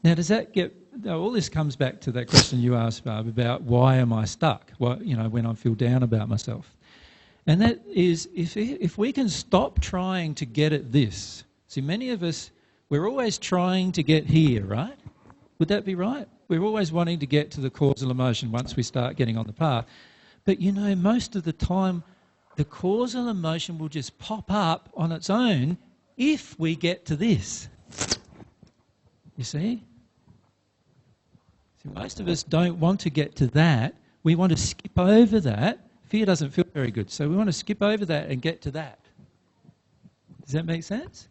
Now, does that get... All this comes back to that question you asked, Barb, about why am I stuck, when I feel down about myself. And that is, if we can stop trying to get at this... See, many of us, we're always trying to get here, right? Would that be right? We're always wanting to get to the causal emotion once we start getting on the path. But, most of the time, the causal emotion will just pop up on its own if we get to this. You see? Most of us don't want to get to that. We want to skip over that. Fear doesn't feel very good, so we want to skip over that and get to that. Does that make sense?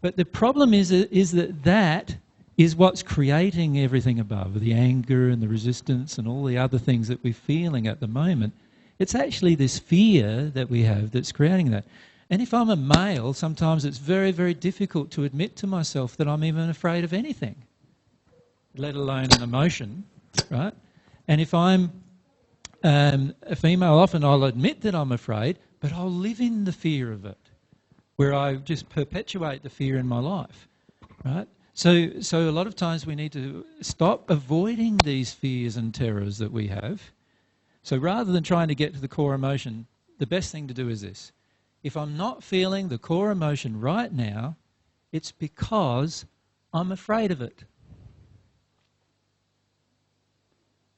But the problem is that is what's creating everything above, the anger and the resistance and all the other things that we're feeling at the moment. It's actually this fear that we have that's creating that. And if I'm a male, sometimes it's very, very difficult to admit to myself that I'm even afraid of anything, let alone an emotion, right? And if I'm a female, often I'll admit that I'm afraid, but I'll live in the fear of it, where I just perpetuate the fear in my life, right? So a lot of times we need to stop avoiding these fears and terrors that we have. So rather than trying to get to the core emotion, the best thing to do is this. If I'm not feeling the core emotion right now, it's because I'm afraid of it.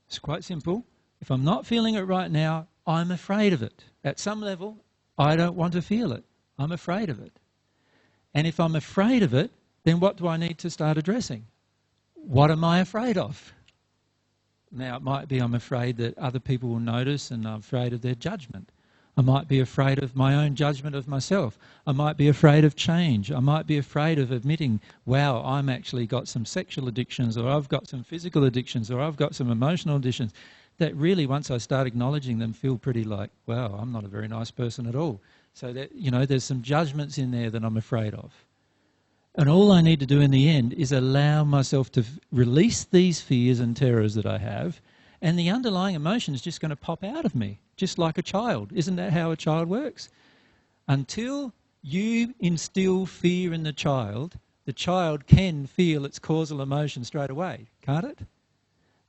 It's quite simple. If I'm not feeling it right now, I'm afraid of it. At some level, I don't want to feel it. I'm afraid of it. And if I'm afraid of it, then what do I need to start addressing? What am I afraid of? Now, it might be I'm afraid that other people will notice and I'm afraid of their judgment. I might be afraid of my own judgment of myself. I might be afraid of change. I might be afraid of admitting, wow, I'm actually got some sexual addictions, or I've got some physical addictions, or I've got some emotional addictions that really, once I start acknowledging them, feel pretty like, wow, I'm not a very nice person at all. So that, there's some judgments in there that I'm afraid of. And all I need to do in the end is allow myself to release these fears and terrors that I have, and the underlying emotion is just going to pop out of me, just like a child. Isn't that how a child works? Until you instill fear in the child can feel its causal emotion straight away, can't it?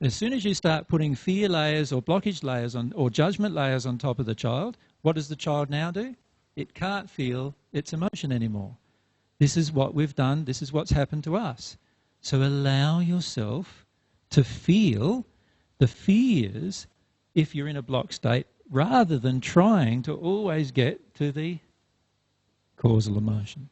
As soon as you start putting fear layers or blockage layers on, or judgment layers on top of the child, what does the child now do? It can't feel its emotion anymore. This is what we've done. This is what's happened to us. So allow yourself to feel the fears if you're in a block state, rather than trying to always get to the causal emotion.